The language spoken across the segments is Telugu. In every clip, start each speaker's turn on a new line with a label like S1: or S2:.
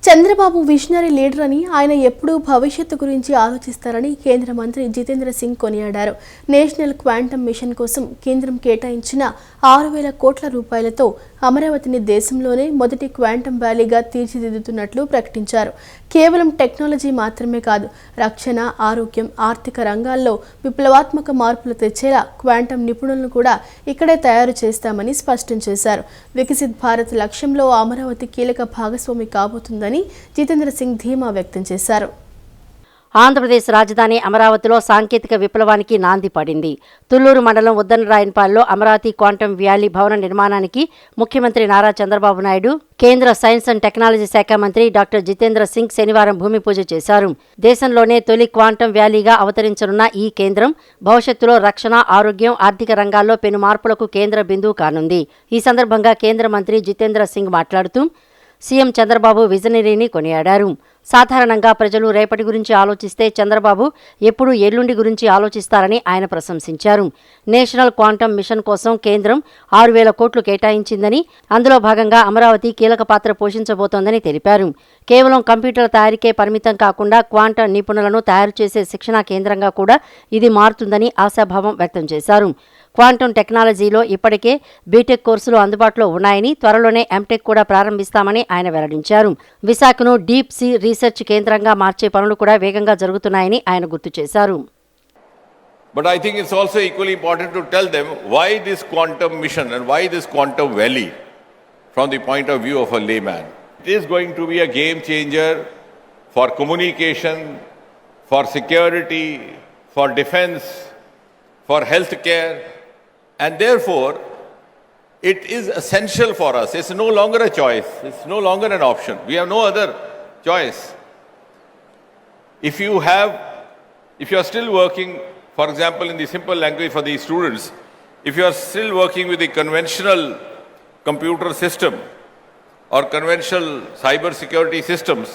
S1: చంద్రబాబు విజనరీ లీడర్ అని ఆయన ఎప్పుడూ భవిష్యత్తు గురించి ఆలోచిస్తారని కేంద్ర మంత్రి జితేంద్ర సింగ్ కొనియాడారు. నేషనల్ క్వాంటమ్ మిషన్ కోసం కేంద్రం కేటాయించిన 6,000 కోట్ల రూపాయలతో అమరావతిని దేశంలోనే మొదటి క్వాంటమ్ వ్యాలీగా తీర్చిదిద్దుతున్నట్లు ప్రకటించారు. కేవలం టెక్నాలజీ మాత్రమే కాదు, రక్షణ, ఆరోగ్యం, ఆర్థిక రంగాల్లో విప్లవాత్మక మార్పులు తెచ్చేలా క్వాంటమ్ నిపుణులను కూడా ఇక్కడే తయారు చేస్తామని స్పష్టం చేశారు. వికసిత్ భారత్ లక్ష్యంలో అమరావతి కీలక భాగస్వామి కాబోతుందని జితేంద్ర సింగ్ ధీమా వ్యక్తం చేశారు.
S2: ఆంధ్రప్రదేశ్ రాజధాని అమరావతిలో సాంకేతిక విప్లవానికి నాంది పడింది. తుళ్లూరు మండలం ఉద్దనరాయనపాలెంలో అమరావతి క్వాంటమ్ వ్యాలీ భవన నిర్మాణానికి ముఖ్యమంత్రి నారా చంద్రబాబు నాయుడు, కేంద్ర సైన్స్ అండ్ టెక్నాలజీ శాఖ మంత్రి డాక్టర్ జితేంద్ర సింగ్ శనివారం భూమి పూజ చేశారు. దేశంలోనే తొలి క్వాంటమ్ వ్యాలీగా అవతరించనున్న ఈ కేంద్రం భవిష్యత్తులో రక్షణ, ఆరోగ్యం, ఆర్థిక రంగాల్లో పెను మార్పులకు కేంద్ర బిందువు కానుంది. ఈ సందర్భంగా కేంద్ర మంత్రి జితేంద్ర సింగ్ మాట్లాడుతూ సీఎం చంద్రబాబు విజనరీని కొనియాడారు. సాధారణంగా ప్రజలు రేపటి గురించి ఆలోచిస్తే చంద్రబాబు ఎప్పుడూ ఎల్లుండి గురించి ఆలోచిస్తారని ఆయన ప్రశంసించారు. నేషనల్ క్వాంటమ్ మిషన్ కోసం కేంద్రం 6,000 కోట్లు కేటాయించిందని, అందులో భాగంగా అమరావతి కీలక పాత్ర పోషించబోతోందని తెలిపారు. కేవలం కంప్యూటర్ల తయారీకే పరిమితం కాకుండా క్వాంటమ్ నిపుణులను తయారు చేసే శిక్షణా కేంద్రంగా కూడా ఇది మారుతుందని ఆశాభావం వ్యక్తం చేశారు. క్వాంటమ్ టెక్నాలజీలో ఇప్పటికే బీటెక్ కోర్సులు అందుబాటులో ఉన్నాయని, త్వరలోనే ఎంటెక్ కూడా ప్రారంభిస్తామని ఆయన వెల్లడించారు. విశాఖను డీప్ సీ రీసెర్చ్ కేంద్రంగా మార్చే పనులు కూడా వేగంగా జరుగుతున్నాయని ఆయన గుర్తు చేశారు.
S3: But I think it's also equally important to tell them why this quantum mission and why this quantum valley from the point of view of a layman. It is going to be a game changer for communication, for security, for defense, for healthcare. And therefore, it is essential for us. It's no longer a choice. It's no longer an option. We have no other choice. If you are still working, for example, in the simple language for these students, if you are still working with the conventional computer system or conventional cyber security systems,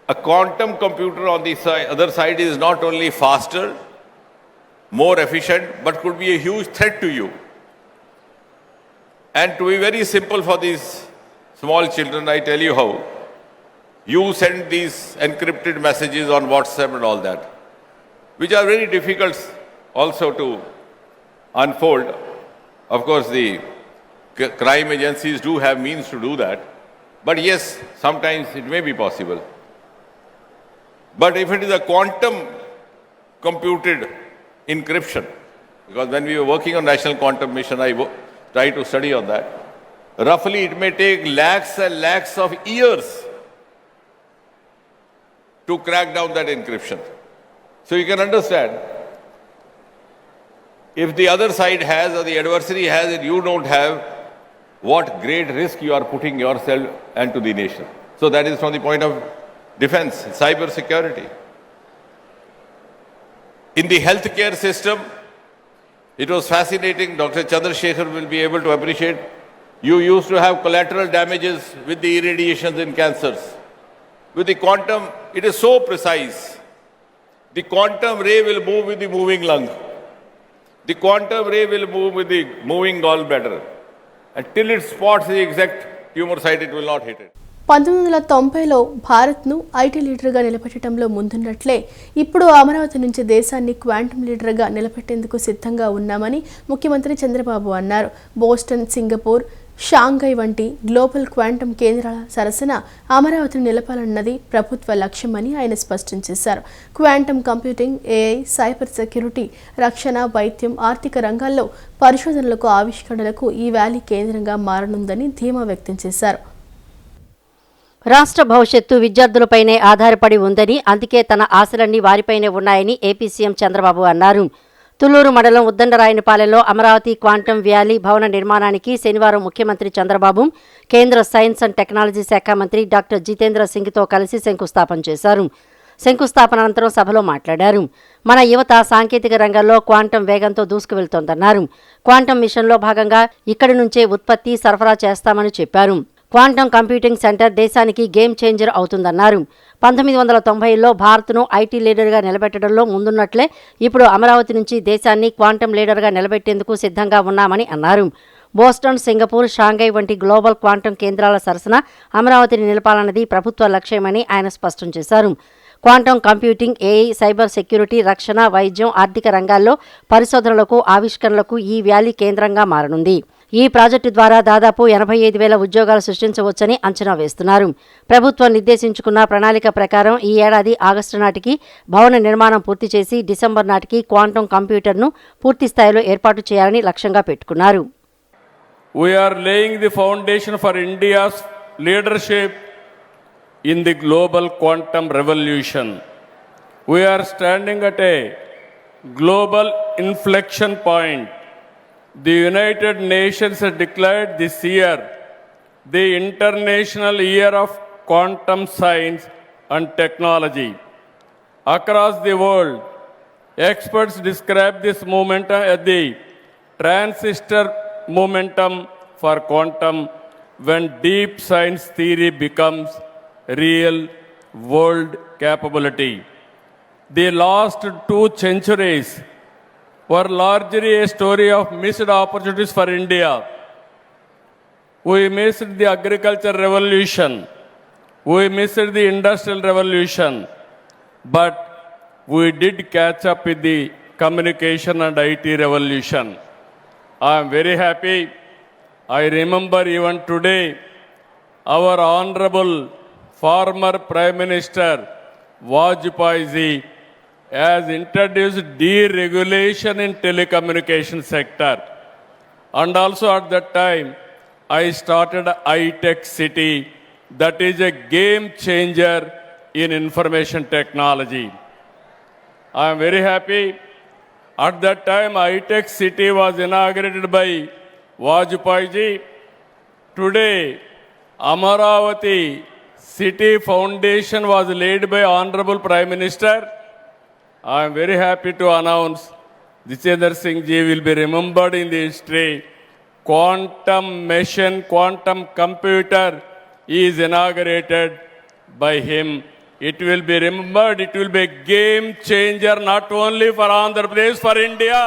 S3: a quantum computer on the other side is not only faster, more efficient, but could be a huge threat to you. And to be very simple for these small children, I tell you how. You send these encrypted messages on WhatsApp and all that, which are very difficult also to unfold. Of course, the crime agencies do have means to do that. But yes, sometimes it may be possible. But if it is a quantum computed encryption, because when we were working on National Quantum Mission, I tried to study on that. Roughly, it may take lakhs and lakhs of years to crack down that encryption. So you can understand, if the other side has or the adversary has and you don't have, what great risk you are putting yourself and to the nation. So that is from the point of defense, cyber security. In the healthcare system, it was fascinating. Dr. Chandrasekhar will be able to appreciate. You used to have collateral damages with the irradiations in cancers. With the quantum, it is so precise. The quantum ray will move with the moving lung. The quantum ray will move with the moving gallbladder. Until it spots the exact tumor site, it will not hit it.
S1: 1990లో భారత్ను ఐటీ లీడర్గా నిలబెట్టడంలో ముందున్నట్లే ఇప్పుడు అమరావతి నుంచి దేశాన్ని క్వాంటమ్ లీడర్గా నిలబెట్టేందుకు సిద్ధంగా ఉన్నామని ముఖ్యమంత్రి చంద్రబాబు అన్నారు. బోస్టన్, సింగపూర్, షాంఘై వంటి గ్లోబల్ క్వాంటమ్ కేంద్రాల సరసన అమరావతిని నిలపాలన్నది ప్రభుత్వ లక్ష్యమని ఆయన స్పష్టం చేశారు. Quantum computing, AI, cyber security, రక్షణ, వైద్యం, ఆర్థిక రంగాల్లో పరిశోధనలకు, ఆవిష్కరణలకు ఈ వ్యాలీ కేంద్రంగా మారనుందని ధీమా వ్యక్తం చేశారు.
S2: రాష్ట్ర భవిష్యత్తు విద్యార్థులపైనే ఆధారపడి ఉందని, అందుకే తన ఆశలన్నీ వారిపైనే ఉన్నాయని ఏపీ సీఎం చంద్రబాబు అన్నారు. తుళ్లూరు మండలం ఉద్దండరాయనపాలెంలో అమరావతి క్వాంటమ్ వ్యాలీ భవన నిర్మాణానికి శనివారం ముఖ్యమంత్రి చంద్రబాబు, కేంద్ర సైన్స్ అండ్ టెక్నాలజీ శాఖ మంత్రి డాక్టర్ జితేంద్ర సింగ్తో కలిసి శంకుస్థాపన చేశారు. శంకుస్థాపన అనంతరం సభలో మాట్లాడారు. మన యువత సాంకేతిక రంగంలో క్వాంటమ్ వేగంతో దూసుకువెళ్తోందన్నారు. క్వాంటమ్ మిషన్లో భాగంగా ఇక్కడి నుంచే ఉత్పత్తి, సరఫరా చేస్తామని చెప్పారు. క్వాంటమ్ కంప్యూటింగ్ సెంటర్ దేశానికి గేమ్ చేంజర్ అవుతుందన్నారు. 1990లో భారత్ను ఐటీ లీడర్గా నిలబెట్టడంలో ముందున్నట్లే ఇప్పుడు అమరావతి నుంచి దేశాన్ని క్వాంటమ్ లీడర్గా నిలబెట్టేందుకు సిద్ధంగా ఉన్నామని అన్నారు. బోస్టన్, సింగపూర్, షాంఘై వంటి గ్లోబల్ క్వాంటం కేంద్రాల సరసన అమరావతిని నిలపాలన్నది ప్రభుత్వ లక్ష్యమని ఆయన స్పష్టం చేశారు. Quantum computing, AI, cyber security, రక్షణ, వైద్యం, ఆర్థిక రంగాల్లో పరిశోధనలకు, ఆవిష్కరణలకు ఈ వ్యాలీ కేంద్రంగా మారనుంది. ఈ ప్రాజెక్టు ద్వారా దాదాపు 85,000 ఉద్యోగాలు సృష్టించవచ్చని అంచనా వేస్తున్నారు. ప్రభుత్వం నిర్దేశించుకున్న ప్రణాళిక ప్రకారం ఈ ఏడాది ఆగస్టు నాటికి భవన నిర్మాణం పూర్తి చేసి డిసెంబర్ నాటికి క్వాంటం కంప్యూటర్ను పూర్తి స్థాయిలో ఏర్పాటు చేయాలని లక్ష్యంగా పెట్టుకున్నారు.
S4: We are laying the foundation for India's leadership in the global quantum revolution. We are standing at a global inflection point. The United Nations has declared this year the International Year of Quantum Science and Technology. Across the world, experts describe this momentum as the transistor momentum for quantum, when deep science theory becomes real world capability. The last 2 centuries were largely a story of missed opportunities for India. We missed the agriculture revolution. We missed the industrial revolution. But we did catch up with the communication and IT revolution. I am very happy. I remember even today our honorable former Prime Minister Vajpayee ji has introduced deregulation in telecommunication sector. And also at that time, I started iTech City, that is a game changer in information technology. I am very happy. At that time, iTech City was inaugurated by Vajpayee ji. Today, Amaravati City Foundation was laid by Honorable Prime Minister. I am very happy to announce Jitendra Singh ji will be remembered in the history. Quantum machine, quantum computer is inaugurated by him. It will be remembered, it will be a game changer not only for Andhra Pradesh, for India.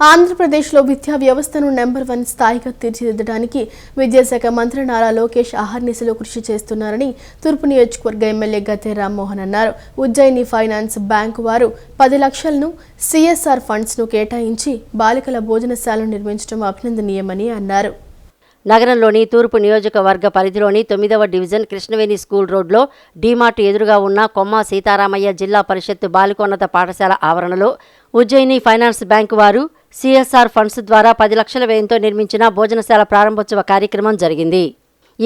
S1: ఆంధ్రప్రదేశ్లో విద్యా వ్యవస్థను నెంబర్ 1 స్థాయిగా తీర్చిదిద్దడానికి విద్యాశాఖ మంత్రి నారా లోకేష్ అహర్నిశలు కృషి చేస్తున్నారని తూర్పు నియోజకవర్గ ఎమ్మెల్యే గద్దె రామ్మోహన్ అన్నారు. ఉజ్జయిని ఫైనాన్స్ బ్యాంకు వారు 10 లక్షలను సిఎస్ఆర్ ఫండ్స్ను కేటాయించి బాలికల భోజనశాలను నిర్మించడం అభినందనీయమని అన్నారు.
S2: నగరంలోని తూర్పు నియోజకవర్గ పరిధిలోని 9వ డివిజన్ కృష్ణవేణి స్కూల్ రోడ్లో డీమార్ట్ ఎదురుగా ఉన్న కొమ్మ సీతారామయ్య జిల్లా పరిషత్ బాలికోన్నత పాఠశాల ఆవరణలో ఉజ్జయిని ఫైనాన్స్ బ్యాంకు వారు సిఎస్ఆర్ ఫండ్స్ ద్వారా 10 లక్షల వ్యయంతో నిర్మించిన భోజనశాల ప్రారంభోత్సవ కార్యక్రమం జరిగింది.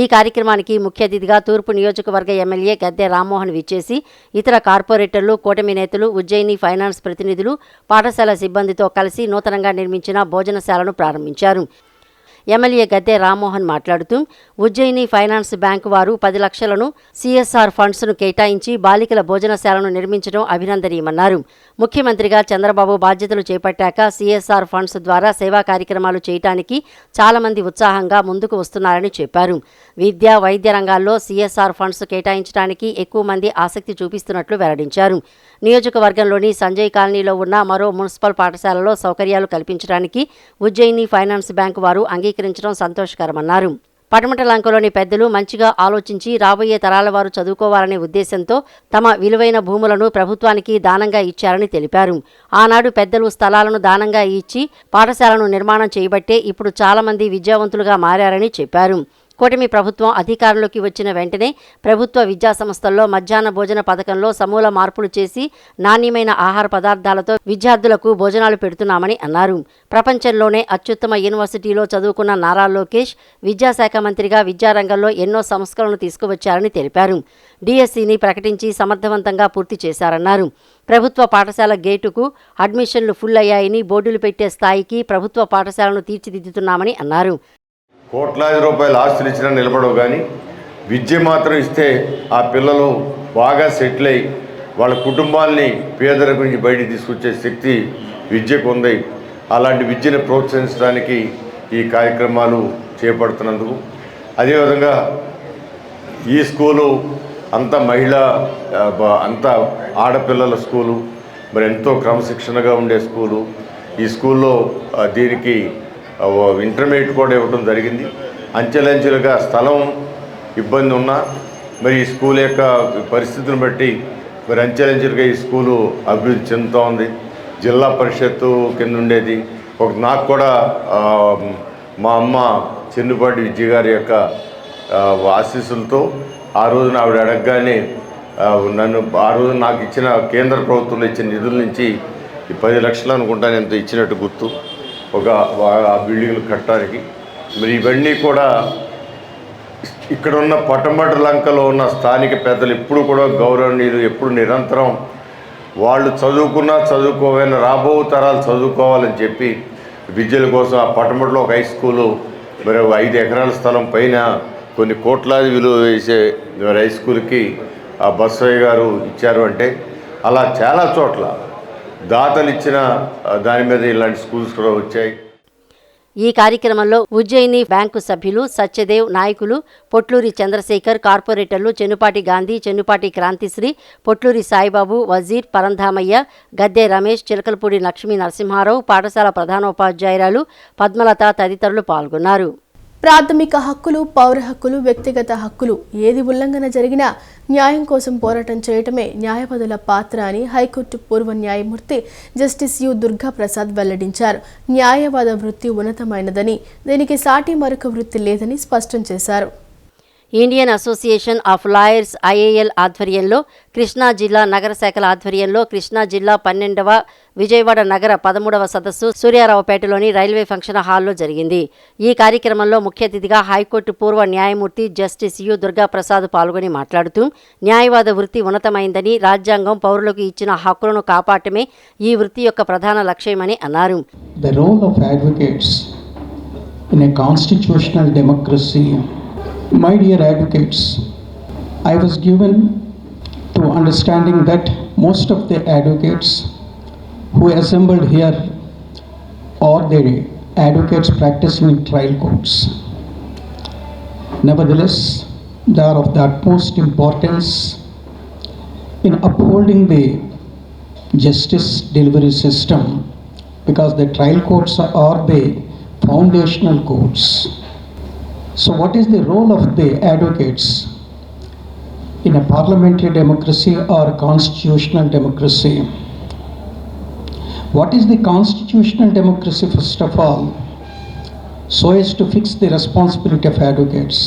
S2: ఈ కార్యక్రమానికి ముఖ్య అతిథిగా తూర్పు నియోజకవర్గ ఎమ్మెల్యే గద్దె రామ్మోహన్ విచ్చేసి ఇతర కార్పొరేటర్లు, కూటమి నేతలు, ఉజ్జయిని ఫైనాన్స్ ప్రతినిధులు, పాఠశాల సిబ్బందితో కలిసి నూతనంగా నిర్మించిన భోజనశాలను ప్రారంభించారు. ఎమ్మెల్యే గద్దె రామ్మోహన్ మాట్లాడుతూ ఉజ్జయిని ఫైనాన్స్ బ్యాంకు వారు 10 లక్షలను సిఎస్ఆర్ ఫండ్స్ను కేటాయించి బాలికల భోజనశాలను నిర్మించడం అభినందనీయమన్నారు. ముఖ్యమంత్రిగా చంద్రబాబు బాధ్యతలు చేపట్టాక సిఎస్ఆర్ ఫండ్స్ ద్వారా సేవా కార్యక్రమాలు చేయడానికి చాలా మంది ఉత్సాహంగా ముందుకు వస్తున్నారని చెప్పారు. విద్య, వైద్య రంగాల్లో సిఎస్ఆర్ ఫండ్స్ కేటాయించడానికి ఎక్కువ మంది ఆసక్తి చూపిస్తున్నట్లు వెల్లడించారు. నియోజకవర్గంలోని సంజయ్ కాలనీలో ఉన్న మరో మున్సిపల్ పాఠశాలలో సౌకర్యాలు కల్పించడానికి ఉజ్జయిని ఫైనాన్స్ బ్యాంకు వారు అంగీకరించడం సంతోషకరమన్నారు. పడమటలంకలోని పెద్దలు మంచిగా ఆలోచించి రాబోయే తరాల వారు చదువుకోవాలనే ఉద్దేశంతో తమ విలువైన భూములను ప్రభుత్వానికి దానంగా ఇచ్చారని తెలిపారు. ఆనాడు పెద్దలు స్థలాలను దానంగా ఇచ్చి పాఠశాలను నిర్మాణం చేయబట్టే ఇప్పుడు చాలా మంది విద్యావంతులుగా మారారని చెప్పారు. కూటమి ప్రభుత్వం అధికారంలోకి వచ్చిన వెంటనే ప్రభుత్వ విద్యా సంస్థల్లో మధ్యాహ్న భోజన పథకంలో సమూల మార్పులు చేసి నాణ్యమైన ఆహార పదార్థాలతో విద్యార్థులకు భోజనాలు పెడుతున్నామని అన్నారు. ప్రపంచంలోనే అత్యుత్తమ యూనివర్సిటీలో చదువుకున్న నారా లోకేష్ విద్యాశాఖ మంత్రిగా విద్యారంగంలో ఎన్నో సంస్కరణలు తీసుకువచ్చారని తెలిపారు. డిఎస్సిని ప్రకటించి సమర్థవంతంగా పూర్తి చేశారన్నారు. ప్రభుత్వ పాఠశాల గేటుకు అడ్మిషన్లు ఫుల్ అయ్యాయని బోర్డులు పెట్టే స్థాయికి ప్రభుత్వ పాఠశాలను తీర్చిదిద్దుతున్నామని అన్నారు.
S5: కోట్లాది రూపాయల ఆస్తులు ఇచ్చినా నిలబడవు, కానీ విద్య మాత్రం ఇస్తే ఆ పిల్లలు బాగా సెటిల్ అయ్యి వాళ్ళ కుటుంబాల్ని పేదరికం నుంచి బయటికి తీసుకొచ్చే శక్తి విద్యకు ఉంది. అలాంటి విద్యను ప్రోత్సహించడానికి ఈ కార్యక్రమాలు చేపడుతున్నందుకు, అదేవిధంగా ఈ స్కూలు అంతా అంతా ఆడపిల్లల స్కూలు, మరి ఎంతో క్రమశిక్షణగా ఉండే స్కూలు. ఈ స్కూల్లో దీనికి ఇంటర్మీడియట్ కూడా ఇవ్వడం జరిగింది. అంచెలంచెలుగా స్థలం ఇబ్బంది ఉన్నా మరి ఈ స్కూల్ యొక్క పరిస్థితులను బట్టి మరి అంచెలంచెలుగా ఈ స్కూలు అభివృద్ధి చెందుతూ ఉంది. జిల్లా పరిషత్తు కింద ఉండేది. నాకు కూడా మా అమ్మ చెన్నుపాటి విజయ గారి యొక్క ఆశీస్సులతో ఆ రోజున ఆవిడ అడగగానే ఆ రోజు నాకు ఇచ్చిన కేంద్ర ప్రభుత్వంలో ఇచ్చిన నిధుల నుంచి ఈ 10 లక్షలు అనుకుంటాను ఎంత ఇచ్చినట్టు గుర్తు ఆ బిల్డింగ్లు కట్టడానికి. మరి ఇవన్నీ కూడా ఇక్కడ ఉన్న పటమట లంకలో ఉన్న స్థానిక పెద్దలు ఎప్పుడు కూడా గౌరవనీయులు, ఎప్పుడు నిరంతరం వాళ్ళు చదువుకోవాలని రాబో తరాలు చదువుకోవాలని చెప్పి విద్యల కోసం ఆ పటమటలో ఒక హై స్కూలు మరి 5 ఎకరాల స్థలం పైన కొన్ని కోట్లాది విలువ వేసే హై స్కూల్కి ఆ బస్సయ్య గారు ఇచ్చారు. అంటే అలా చాలా చోట్ల దాతలు ఇచ్చిన దాని మీద ఇలాంటి స్కూల్స్ కూడా వచ్చాయి.
S2: ఈ కార్యక్రమంలో ఉజ్జయిని బ్యాంకు సభ్యులు సత్యదేవ్, నాయకులు పొట్లూరి చంద్రశేఖర్, కార్పొరేటర్లు చెన్నుపాటి గాంధీ, చెన్నుపాటి క్రాంతిశ్రీ, పొట్లూరి సాయిబాబు, వజీర్, పరంధామయ్య, గద్దె రమేష్, చిలకలపూడి లక్ష్మీ నరసింహారావు, పాఠశాల ప్రధానోపాధ్యాయురాలు పద్మలత తదితరులు పాల్గొన్నారు.
S1: ప్రాథమిక హక్కులు, పౌర హక్కులు, వ్యక్తిగత హక్కులు ఏది ఉల్లంఘన జరిగినా న్యాయం కోసం పోరాటం చేయటమే న్యాయవాదుల పాత్ర అని హైకోర్టు పూర్వ న్యాయమూర్తి జస్టిస్ యు దుర్గా ప్రసాద్ వెల్లడించారు. న్యాయవాద వృత్తి ఉన్నతమైనదని, దీనికి సాటి మరొక వృత్తి లేదని స్పష్టం చేశారు.
S2: Indian association of lawyers IAL ఆధ్వర్యంలో, కృష్ణా జిల్లా నగర శాఖల ఆధ్వర్యంలో కృష్ణా జిల్లా 12వ, విజయవాడ నగర 13వ సదస్సు సూర్యారావుపేటలోని రైల్వే ఫంక్షన్ హాల్లో జరిగింది. ఈ కార్యక్రమంలో ముఖ్య అతిథిగా హైకోర్టు పూర్వ న్యాయమూర్తి జస్టిస్ యు దుర్గా ప్రసాద్ పాల్గొని మాట్లాడుతూ న్యాయవాద వృత్తి ఉన్నతమైందని, రాజ్యాంగం పౌరులకు ఇచ్చిన హక్కులను కాపాడటమే ఈ వృత్తి యొక్క ప్రధాన లక్ష్యమని అన్నారు.
S6: The role of advocates in a constitutional democracy. My dear advocates, I was given to understanding that most of the advocates who assembled here are the advocates practicing in trial courts. Nevertheless, they are of the utmost importance in upholding the justice delivery system, because the trial courts are the foundational courts. So what is the role of the advocates in a parliamentary democracy or a constitutional democracy? What is the constitutional democracy, first of all, so as to fix the responsibility of advocates?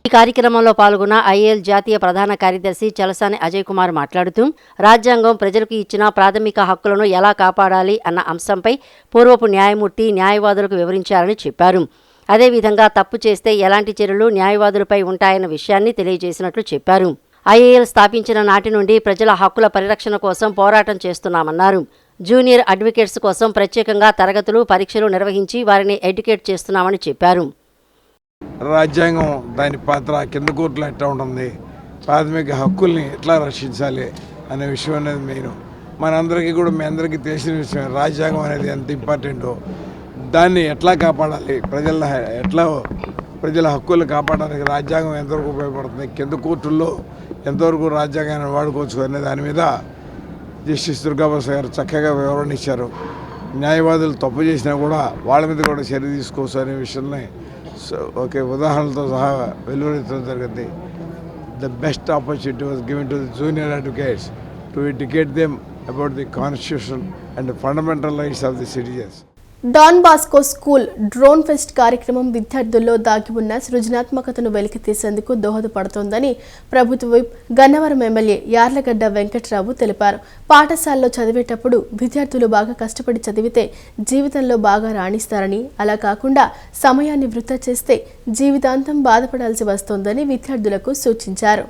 S2: ఈ కార్యక్రమంలో పాల్గొన్న ఐఏఎల్ జాతీయ ప్రధాన కార్యదర్శి చలసాని అజయ్ కుమార్ మాట్లాడుతూ రాజ్యాంగం ప్రజలకు ఇచ్చిన ప్రాథమిక హక్కులను ఎలా కాపాడాలి అన్న అంశంపై పూర్వపు న్యాయమూర్తి న్యాయవాదులకు వివరించారని చెప్పారు. అదేవిధంగా తప్పు చేస్తే ఎలాంటి చర్యలు న్యాయవాదులపై ఉంటాయన్న విషయాన్ని తెలియజేసినట్లు చెప్పారు. ఐఏఎల్ స్థాపించిన నాటి నుండి ప్రజల హక్కుల పరిరక్షణ కోసం పోరాటం చేస్తున్నామన్నారు. జూనియర్ అడ్వకేట్స్ కోసం ప్రత్యేకంగా తరగతులు, పరీక్షలు నిర్వహించి వారిని ఎడ్యుకేట్ చేస్తున్నామని చెప్పారు.
S7: రాజ్యాంగం దాని పాత్ర కింద కోర్టులో ఎట్లా ఉంటుంది, ప్రాథమిక హక్కుల్ని ఎట్లా రక్షించాలి అనే విషయం అనేది మెయిన్. మనందరికీ కూడా మీ అందరికీ తెలిసిన విషయం. రాజ్యాంగం అనేది ఎంత ఇంపార్టెంటో, దాన్ని ఎట్లా కాపాడాలి, ప్రజల హక్కులు కాపాడడానికి రాజ్యాంగం ఎంతవరకు ఉపయోగపడుతుంది, కింద కోర్టుల్లో ఎంతవరకు రాజ్యాంగాన్ని వాడుకోవచ్చు అనే దాని మీద జస్టిస్ దుర్గా ప్రసాద్ గారు చక్కగా వివరణ ఇచ్చారు. న్యాయవాదులు తప్పు చేసినా కూడా వాళ్ళ మీద కూడా చర్య తీసుకోవచ్చు అనే విషయాన్ని ఒకే ఉదాహరణలతో సహా వెలువరించడం జరిగింది. The best opportunity was given to the junior advocates to educate them about the constitution and fundamental rights of the citizens.
S1: Don Bosco school drone fest కార్యక్రమం విద్యార్థుల్లో దాగి ఉన్న సృజనాత్మకతను వెలికితీసేందుకు దోహదపడుతోందని ప్రభుత్వ విప్ గన్నవరం ఎమ్మెల్యే యార్లగడ్డ వెంకట్రావు తెలిపారు. పాఠశాలలో చదివేటప్పుడు విద్యార్థులు బాగా కష్టపడి చదివితే జీవితంలో బాగా రాణిస్తారని, అలా కాకుండా సమయాన్ని వృధా చేస్తే జీవితాంతం బాధపడాల్సి వస్తోందని విద్యార్థులకు సూచించారు.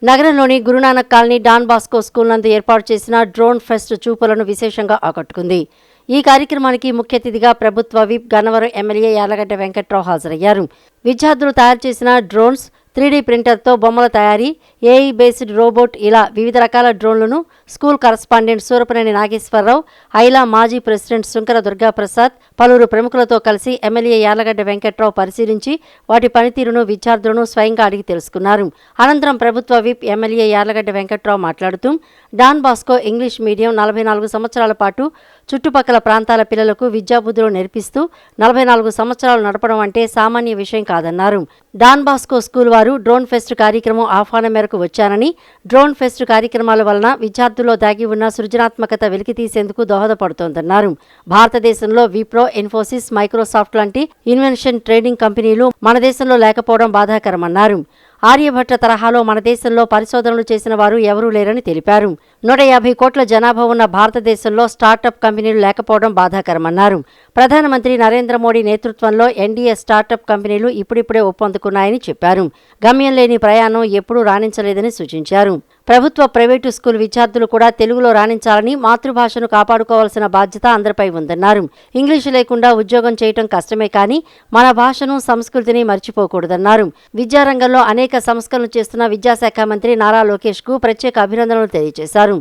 S2: నగరంలోని Guru Nanak colony Don Bosco school నందు ఏర్పాటు చేసిన డ్రోన్ ఫెస్ట్ చూపులను విశేషంగా ఆకట్టుకుంది. ఈ కార్యక్రమానికి ముఖ్య అతిథిగా ప్రభుత్వ విప్ గన్నవరం ఎమ్మెల్యే యార్లగడ్డ వెంకట్రావు హాజరయ్యారు. విద్యార్థులు తయారు చేసిన డ్రోన్స్, 3D ప్రింటర్తో బొమ్మల తయారీ, ఏఐ బేస్డ్ రోబోట్ ఇలా వివిధ రకాల డ్రోన్లను స్కూల్ కరస్పాండెంట్ సూరపనేని నాగేశ్వరరావు, ఐలా మాజీ ప్రెసిడెంట్ శుంకర దుర్గా ప్రసాద్, పలువురు ప్రముఖులతో కలిసి ఎమ్మెల్యే యార్లగడ్డ వెంకట్రావు పరిశీలించి వాటి పనితీరును విద్యార్థులను స్వయంగా అడిగి తెలుసుకున్నారు. అనంతరం ప్రభుత్వ విప్ ఎమ్మెల్యే యార్లగడ్డ వెంకట్రావు మాట్లాడుతూ డాన్ బాస్కో ఇంగ్లీష్ మీడియం 44 సంవత్సరాల పాటు చుట్టుపక్కల ప్రాంతాల పిల్లలకు విద్యాబుద్ధులు నేర్పిస్తూ 44 సంవత్సరాలు నడపడం అంటే సామాన్య విషయం కాదన్నారు. డాన్ బాస్కో స్కూల్ వారు డ్రోన్ ఫెస్ట్ కార్యక్రమం ఆహ్వానం మేరకు వచ్చారని, డ్రోన్ ఫెస్ట్ కార్యక్రమాల వలన విద్యార్థుల్లో దాగి ఉన్న సృజనాత్మకత వెలికితీసేందుకు దోహదపడుతోందన్నారు. భారతదేశంలో విప్రో, ఇన్ఫోసిస్, మైక్రోసాఫ్ట్ లాంటి ఇన్వెన్షన్ ట్రేడింగ్ కంపెనీలు మన దేశంలో లేకపోవడం బాధాకరమన్నారు. ఆర్యభట్ట తరహాలో మన దేశంలో పరిశోధనలు చేసిన వారు ఎవరూ లేరని తెలిపారు. 150 కోట్ల జనాభా ఉన్న భారతదేశంలో స్టార్టప్ కంపెనీలు లేకపోవడం బాధాకరమన్నారు. ప్రధానమంత్రి నరేంద్ర మోడీ నేతృత్వంలో ఎన్డీఏ స్టార్టప్ కంపెనీలు ఇప్పుడిప్పుడే ఒప్పందుకున్నాయని చెప్పారు. గమ్యం లేని ప్రయాణం ఎప్పుడూ రాణించలేదని సూచించారు. ప్రభుత్వ, ప్రైవేటు స్కూల్ విద్యార్థులు కూడా తెలుగులో రాణించాలని, మాతృభాషను కాపాడుకోవాల్సిన బాధ్యత అందరిపై ఉందన్నారు. ఇంగ్లీషు లేకుండా ఉద్యోగం చేయటం కష్టమే కానీ మన భాషను, సంస్కృతిని మర్చిపోకూడదన్నారు. విద్యారంగంలో అనేక సంస్కరణలు చేస్తున్న విద్యాశాఖ మంత్రి నారా లోకేష్కు ప్రత్యేక అభినందనలు తెలియజేశారు.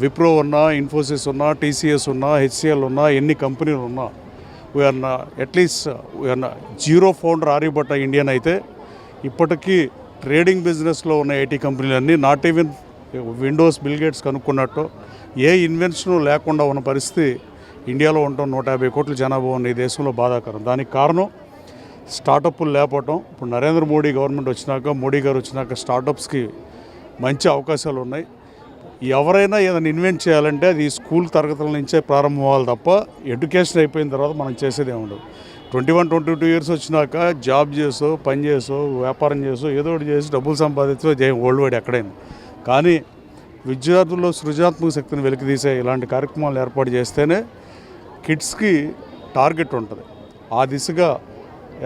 S8: విప్రో ఉన్నా, ఇన్ఫోసిస్ ఉన్నా, టీసీఎస్ ఉన్నా, హెచ్సిఎల్ ఉన్నా, ఎన్ని కంపెనీలు ఉన్నా we are at least we are zero founder Aryabhata Indian అయితే ఇప్పటికీ ట్రేడింగ్ బిజినెస్లో ఉన్న ఐటీ కంపెనీలన్నీ not even Windows, Bill Gates కనుక్కున్నట్టు ఏ ఇన్వెన్షను లేకుండా ఉన్న పరిస్థితి ఇండియాలో ఉండటం 150 కోట్ల జనాభా ఉన్న ఈ దేశంలో బాధాకరం. దానికి కారణం స్టార్టప్లు లేకపోవటం. ఇప్పుడు నరేంద్ర మోడీ గవర్నమెంట్ వచ్చినాక, మోడీ గారు వచ్చినాక స్టార్టప్స్కి మంచి అవకాశాలు ఉన్నాయి. ఎవరైనా ఏదైనా ఇన్వెంట్ చేయాలంటే అది స్కూల్ తరగతుల నుంచే ప్రారంభం అవ్వాలి తప్ప ఎడ్యుకేషన్ అయిపోయిన తర్వాత మనం చేసేదే ఉండదు. 21-22 ఇయర్స్ వచ్చినాక జాబ్ చేసో, పని చేసో, వ్యాపారం చేసో, ఏదో ఒకటి చేసి డబ్బులు సంపాదించో వరల్డ్ వైడ్ ఎక్కడైనా. కానీ విద్యార్థుల్లో సృజనాత్మక శక్తిని వెలికితీసే ఇలాంటి కార్యక్రమాలు ఏర్పాటు చేస్తేనే కిడ్స్కి టార్గెట్ ఉంటుంది. ఆ దిశగా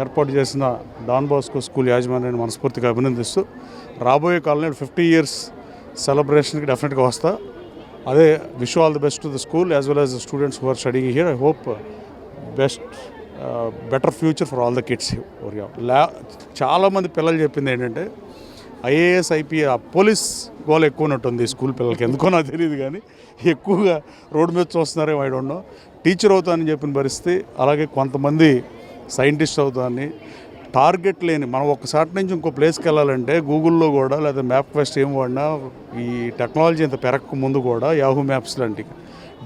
S8: ఏర్పాటు చేసిన డాన్ బాస్కో స్కూల్ యాజమాన్యాన్ని మనస్ఫూర్తిగా అభినందిస్తూ రాబోయే కాలంలో 50 ఇయర్స్ సెలబ్రేషన్కి డెఫినెట్గా వస్తా. అదే wish all the best to the school as well as the students who are studying here. I hope better future for all the kids. చాలామంది పిల్లలు చెప్పింది ఏంటంటే ఐఏఎస్, ఐపీఎస్, పోలీస్ గోల్ ఎక్కువ ఉన్నట్టుంది ఈ స్కూల్ పిల్లలకి. ఎందుకో నాకు తెలియదు కానీ ఎక్కువగా రోడ్డు మీద చూస్తున్నారేమో ఐ డోంట్ నో. టీచర్ అవుతానని చెప్పిన పరిస్థితి, అలాగే కొంతమంది సైంటిస్ట్ అవుతానని. టార్గెట్ లేని మనం ఒకసారి నుంచి ఇంకో ప్లేస్కి వెళ్ళాలంటే గూగుల్లో కూడా లేదా మ్యాప్ క్వెస్ట్ ఏం వాడినా ఈ టెక్నాలజీ ఇంత పెరగక ముందు కూడా యాహూ మ్యాప్స్ లాంటివి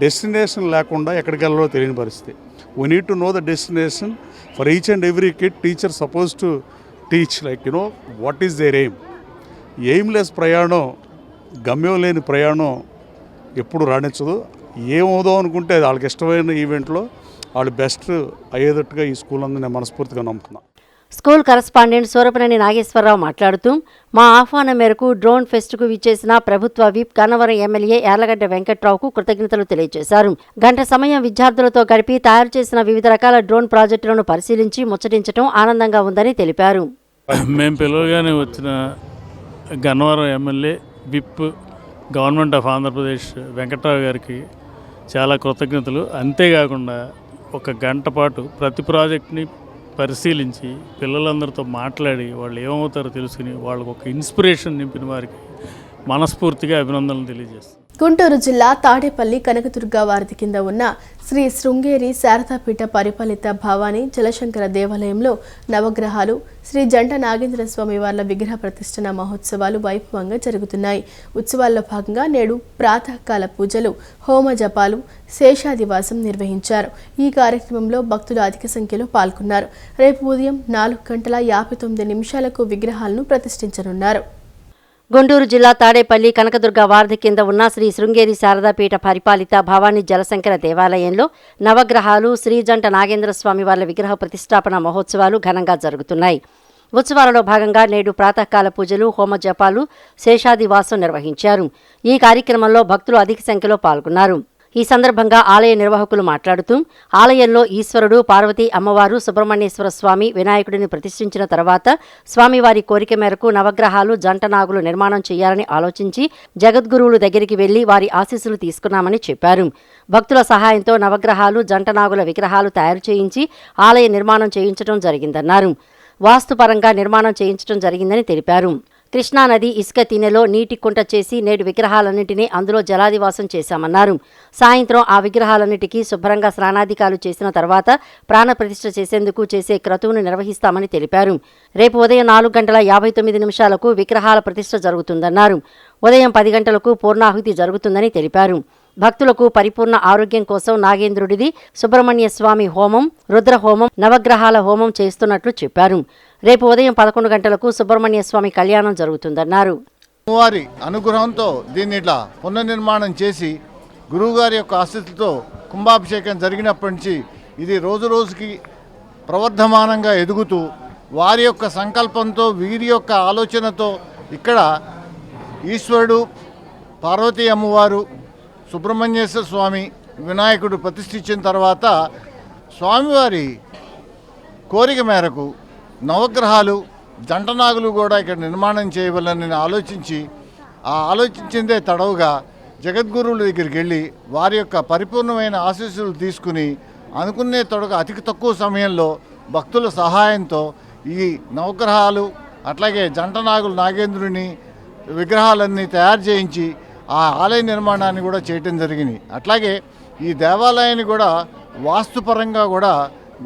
S8: డెస్టినేషన్ లేకుండా ఎక్కడికి వెళ్ళాలో తెలియని పరిస్థితి. We need to know the destination for each and every kid. Teacher suppose to teach like what is their aim. Aimless ప్రయాణం, గమ్యం లేని ప్రయాణం ఎప్పుడు రాణించదు. ఏమవుదాం అనుకుంటే వాళ్ళకి ఇష్టమైన ఈవెంట్లో వాళ్ళు బెస్ట్ అయ్యేటట్టుగా ఈ స్కూల్ అందు నేను మనస్ఫూర్తిగా నమ్ముతున్నాను.
S2: స్కూల్ కరస్పాండెంట్ సూరపనేని నాగేశ్వరరావు మాట్లాడుతూ, మా ఆహ్వానం మేరకు డ్రోన్ ఫెస్ట్కు విచ్చేసిన ప్రభుత్వ విప్ గన్నవరం ఎమ్మెల్యే యార్లగడ్డ వెంకట్రావుకు కృతజ్ఞతలు తెలియజేశారు. గంట సమయం విద్యార్థులతో గడిపి తయారు చేసిన వివిధ రకాల డ్రోన్ ప్రాజెక్టులను పరిశీలించి ముచ్చటించడం ఆనందంగా ఉందని తెలిపారు.
S9: మేము పిలవగానే వచ్చిన Gannavaram MLA whip government of Andhra Pradesh Venkatrao గారికి చాలా కృతజ్ఞతలు. అంతేకాకుండా ఒక గంట పాటు ప్రతి ప్రాజెక్ట్ని పరిశీలించి పిల్లలందరితో మాట్లాడి వాళ్ళు ఏమవుతారో తెలుసుకుని వాళ్ళకు ఒక ఇన్స్పిరేషన్ నింపిన వారికి మనస్ఫూర్తిగా అభినందనలు తెలియజేస్తాను.
S1: గుంటూరు జిల్లా తాడేపల్లి కనకదుర్గ వారధి కింద ఉన్న శ్రీ శృంగేరి శారదాపీఠ పరిపాలిత భవానీ జలశంకర దేవాలయంలో నవగ్రహాలు, శ్రీ జంట నాగేంద్ర స్వామి వార్ల విగ్రహ ప్రతిష్ఠన మహోత్సవాలు వైభవంగా జరుగుతున్నాయి. ఉత్సవాల్లో భాగంగా నేడు ప్రాతకాల పూజలు, హోమ జపాలు, శేషాదివాసం నిర్వహించారు. ఈ కార్యక్రమంలో భక్తులు అధిక సంఖ్యలో పాల్గొన్నారు. రేపు ఉదయం 4:59 విగ్రహాలను ప్రతిష్ఠించనున్నారు.
S2: గుంటూరు జిల్లా తాడేపల్లి కనకదుర్గ వారధి కింద ఉన్న శ్రీ శృంగేరి శారదాపీఠ పరిపాలిత భవానీ జలశంకర దేవాలయంలో నవగ్రహాలు, శ్రీ జంట నాగేంద్ర స్వామి వార్ల విగ్రహ ప్రతిష్టాపన మహోత్సవాలు ఘనంగా జరుగుతున్నాయి. ఉత్సవాలలో భాగంగా నేడు ప్రాతకాల పూజలు, హోమ జపాలు, శేషాదివాసం నిర్వహించారు. ఈ కార్యక్రమంలో భక్తులు అధిక సంఖ్యలో పాల్గొన్నారు. ఈ సందర్భంగా ఆలయ నిర్వాహకులు మాట్లాడుతూ, ఆలయంలో ఈశ్వరుడు, పార్వతీ అమ్మవారు, సుబ్రహ్మణ్యేశ్వర స్వామి, వినాయకుడిని ప్రతిష్ఠించిన తర్వాత స్వామివారి కోరిక మేరకు నవగ్రహాలు, జంట నాగులు నిర్మాణం చేయాలని ఆలోచించి జగద్గురువుల దగ్గరికి వెళ్లి వారి ఆశీస్సులు తీసుకున్నామని చెప్పారు. భక్తుల సహాయంతో నవగ్రహాలు, జంట నాగుల విగ్రహాలు తయారు చేయించి ఆలయ నిర్మాణం చేయించడం జరిగిందన్నారు. వాస్తుపరంగా నిర్మాణం చేయించడం జరిగిందని తెలిపారు. కృష్ణానది ఇసుక తినెలో నీటి కుంట చేసి నేడు విగ్రహాలన్నింటినీ అందులో జలాదివాసం చేశామన్నారు. సాయంత్రం ఆ విగ్రహాలన్నిటికీ శుభ్రంగా స్నానాధికాలు చేసిన తర్వాత ప్రాణప్రతిష్ఠ చేసేందుకు చేసే క్రతువును నిర్వహిస్తామని తెలిపారు. రేపు ఉదయం 4:59 విగ్రహాల ప్రతిష్ఠ జరుగుతుందన్నారు. ఉదయం 10 గంటలకు పూర్ణాహుతి జరుగుతుందని తెలిపారు. భక్తులకు పరిపూర్ణ ఆరోగ్యం కోసం నాగేంద్రుడిది సుబ్రహ్మణ్య స్వామి హోమం, రుద్రహోమం, నవగ్రహాల హోమం చేస్తున్నట్లు చెప్పారు. రేపు ఉదయం 11 గంటలకు సుబ్రహ్మణ్య స్వామి కళ్యాణం జరుగుతుందన్నారు.
S10: వారి అనుగ్రహంతో దీన్ని ఇట్లా పునర్నిర్మాణం చేసి గురువుగారి యొక్క ఆశీస్సులతో కుంభాభిషేకం జరిగినప్పటి నుంచి ఇది రోజు రోజుకి ప్రవర్ధమానంగా ఎదుగుతూ వారి యొక్క సంకల్పంతో వీరి యొక్క ఆలోచనతో ఇక్కడ ఈశ్వరుడు, పార్వతీ అమ్మవారు, సుబ్రహ్మణ్యేశ్వర స్వామి, వినాయకుడు ప్రతిష్ఠించిన తర్వాత స్వామివారి కోరిక మేరకు నవగ్రహాలు, జంటనాగులు కూడా ఇక్కడ నిర్మాణం చేయవలని ఆలోచించి ఆలోచించిందే తడవుగా జగద్గురువుల దగ్గరికి వెళ్ళి వారి యొక్క పరిపూర్ణమైన ఆశీస్సులు తీసుకుని అనుకునే తొడగా అతి తక్కువ సమయంలో భక్తుల సహాయంతో ఈ నవగ్రహాలు అట్లాగే జంటనాగులు నాగేంద్రుని విగ్రహాలన్నీ తయారు చేయించి ఆ ఆలయ నిర్మాణాన్ని కూడా చేయటం జరిగింది. అట్లాగే ఈ దేవాలయాన్ని కూడా వాస్తుపరంగా కూడా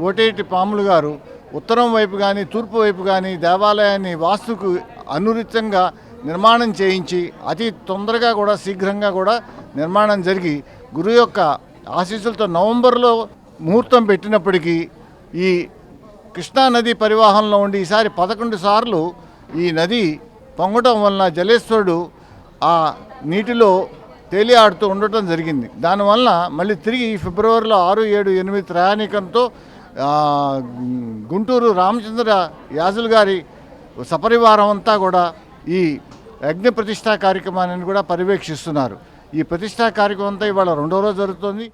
S10: గోటేటి పాములు గారు ఉత్తరం వైపు కానీ తూర్పు వైపు కానీ దేవాలయాన్ని వాస్తుకు అనురితంగా నిర్మాణం చేయించి అతి తొందరగా కూడా శీఘ్రంగా కూడా నిర్మాణం జరిగి గురువు యొక్క ఆశీస్సులతో నవంబర్లో ముహూర్తం పెట్టినప్పటికీ ఈ కృష్ణానది పరివాహంలో ఉండి ఈసారి 11 సార్లు ఈ నది పొంగటం వలన జలేశ్వరుడు ఆ నీటిలో తేలియాడుతూ ఉండటం జరిగింది. దానివల్ల మళ్ళీ తిరిగి ఫిబ్రవరిలో 6, 7, 8 ప్రయాణికంతో గుంటూరు రామచంద్ర యాజులు గారి సపరివారం అంతా కూడా ఈ అగ్ని ప్రతిష్టా కార్యక్రమాన్ని కూడా పర్యవేక్షిస్తున్నారు. ఈ ప్రతిష్టా కార్యక్రమం అంతా ఇవాళ 2వ రోజు జరుగుతోంది.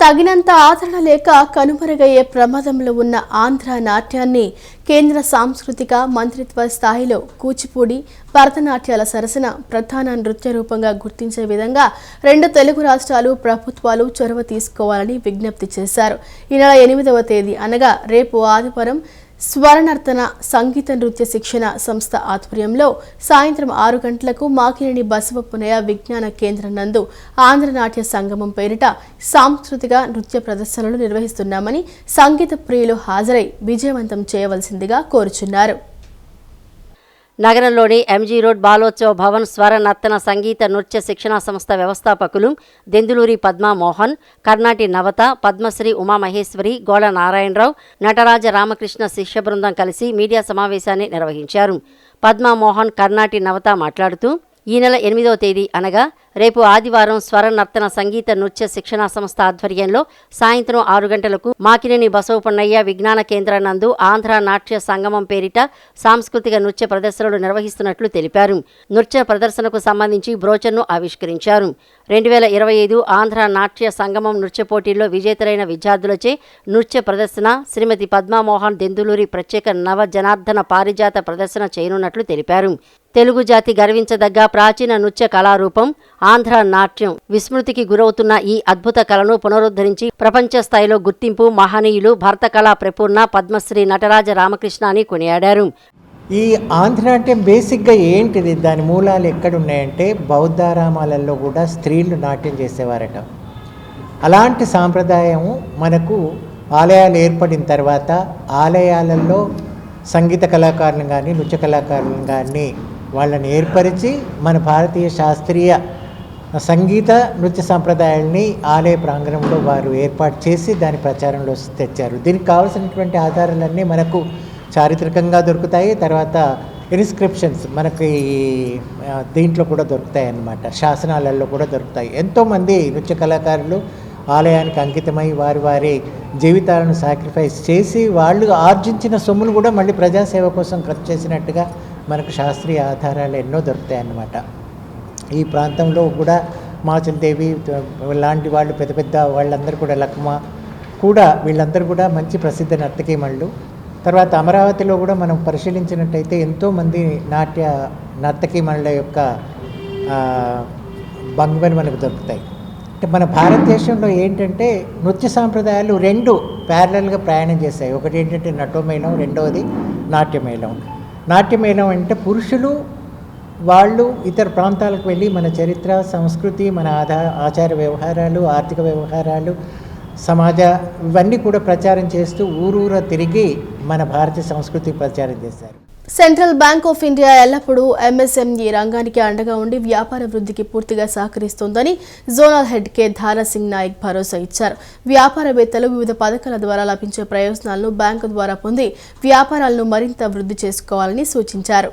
S1: తగినంత ఆదరణ లేక కనుమరుగయ్యే ప్రమాదంలో ఉన్న ఆంధ్ర నాట్యాన్ని కేంద్ర సాంస్కృతిక మంత్రిత్వ స్థాయిలో కూచిపూడి, భరతనాట్యాల సరసన ప్రధాన నృత్య రూపంగా గుర్తించే విధంగా 2 తెలుగు రాష్ట్రాలు ప్రభుత్వాలు చొరవ తీసుకోవాలని విజ్ఞప్తి చేశారు. ఈ నెల 8వ తేదీ అనగా రేపు ఆదివారం స్వరనర్తన సంగీత నృత్య శిక్షణ సంస్థ ఆధ్వర్యంలో సాయంత్రం 6 గంటలకు మాకినేని బసవపునయ విజ్ఞాన కేంద్రం నందు ఆంధ్ర నాట్య సంగమం పేరిట సాంస్కృతిక నృత్య ప్రదర్శనలు నిర్వహిస్తున్నామని సంగీత ప్రియులు హాజరై విజయవంతం చేయవలసిందిగా కోరుచున్నారు.
S2: నగరంలోని ఎంజీ రోడ్ బాలోత్సవ భవన్ స్వర నర్తన సంగీత నృత్య శిక్షణా సంస్థ వ్యవస్థాపకులు దెందులూరి పద్మామోహన్, కర్ణాటి నవత, పద్మశ్రీ ఉమామహేశ్వరి, గోళ నారాయణరావు, నటరాజ రామకృష్ణ శిష్య బృందం కలిసి మీడియా సమావేశాన్ని నిర్వహించారు. పద్మామోహన్, కర్ణాటి నవత మాట్లాడుతూ ఈ నెల 8వ తేదీ అనగా రేపు ఆదివారం స్వర నర్తన సంగీత నృత్య శిక్షణా సంస్థ ఆధ్వర్యంలో సాయంత్రం 6 గంటలకు మాకినేని బసవపున్నయ్య విజ్ఞాన కేంద్రం నందు ఆంధ్ర నాట్య సంగమం పేరిట సాంస్కృతిక నృత్య ప్రదర్శనలు నిర్వహిస్తున్నట్లు తెలిపారు. నృత్య ప్రదర్శనకు సంబంధించి బ్రోచర్ను ఆవిష్కరించారు. 2025 ఆంధ్ర నాట్య సంగమం నృత్య పోటీల్లో విజేతలైన విద్యార్థులచే నృత్య ప్రదర్శన శ్రీమతి పద్మామోహన్ దెందులూరి ప్రత్యేక నవ జనార్దన పారిజాత ప్రదర్శన చేయనున్నట్లు తెలిపారు. తెలుగు జాతి గర్వించదగ్గ ప్రాచీన నృత్య కళారూపం ఆంధ్ర నాట్యం విస్మృతికి గురవుతున్న ఈ అద్భుత కళను పునరుద్ధరించి ప్రపంచ స్థాయిలో గుర్తింపు మహనీయులు భరత కళా ప్రపూర్ణ పద్మశ్రీ నటరాజ రామకృష్ణ అని కొనియాడారు.
S11: ఈ ఆంధ్రనాట్యం బేసిక్గా ఏంటిది, దాని మూలాలు ఎక్కడున్నాయంటే బౌద్ధారామాలలో కూడా స్త్రీలు నాట్యం చేసేవారట. అలాంటి సాంప్రదాయం మనకు ఆలయాలు ఏర్పడిన తర్వాత ఆలయాలలో సంగీత కళాకారులను కానీ నృత్య కళాకారులను కానీ వాళ్ళని ఏర్పరిచి మన భారతీయ శాస్త్రీయ సంగీత నృత్య సంప్రదాయాల్ని ఆలయ ప్రాంగణంలో వారు ఏర్పాటు చేసి దాని ప్రచారంలో తెచ్చారు. దీనికి కావాల్సినటువంటి ఆధారాలన్నీ మనకు చారిత్రకంగా దొరుకుతాయి. తర్వాత ఇన్స్క్రిప్షన్స్ మనకి దీంట్లో కూడా దొరుకుతాయి అన్నమాట, శాసనాలలో కూడా దొరుకుతాయి. ఎంతోమంది నృత్య కళాకారులు ఆలయానికి అంకితమై వారి జీవితాలను సాక్రిఫైస్ చేసి వాళ్ళు ఆర్జించిన సొమ్మును కూడా మళ్ళీ ప్రజాసేవ కోసం ఖర్చు చేసినట్టుగా మనకు శాస్త్రీయ ఆధారాలు ఎన్నో దొరుకుతాయి అన్నమాట. ఈ ప్రాంతంలో కూడా మాచల్దేవి లాంటి వాళ్ళు పెద్ద పెద్ద వాళ్ళందరూ కూడా లక్మ కూడా వీళ్ళందరూ కూడా మంచి ప్రసిద్ధ నర్తకీమణులు. తర్వాత అమరావతిలో కూడా మనం పరిశీలించినట్టయితే ఎంతోమంది నర్తకీమణుల యొక్క భంగిమలు మనకు దొరుకుతాయి. అంటే మన భారతదేశంలో ఏంటంటే నృత్య సాంప్రదాయాలు 2 ప్యారలల్గా ప్రయాణం చేశాయి. ఒకటి ఏంటంటే నటోమేళం, రెండవది నాట్యమేళం. నాట్యమేళం అంటే పురుషులు వాళ్ళు ఇతర ప్రాంతాలకు వెళ్ళి మన చరిత్ర, సంస్కృతి, మన ఆచార వ్యవహారాలు, ఆర్థిక వ్యవహారాలు, సమాజ ఇవన్నీ కూడా ప్రచారం చేస్తూ ఊరూర తిరిగి మన భారతీయ సంస్కృతి ప్రచారం చేశారు.
S1: సెంట్రల్ బ్యాంక్ ఆఫ్ ఇండియా ఎల్లప్పుడూ ఎంఎస్ఎంఈ రంగానికి అండగా ఉండి వ్యాపార వృద్ధికి పూర్తిగా సహకరిస్తోందని zonal head K Dhara Singh Naik భరోసా ఇచ్చారు. వ్యాపారవేత్తలు వివిధ పథకాల ద్వారా లభించే ప్రయోజనాలను బ్యాంకు ద్వారా పొంది వ్యాపారాలను మరింత వృద్ధి చేసుకోవాలని సూచించారు.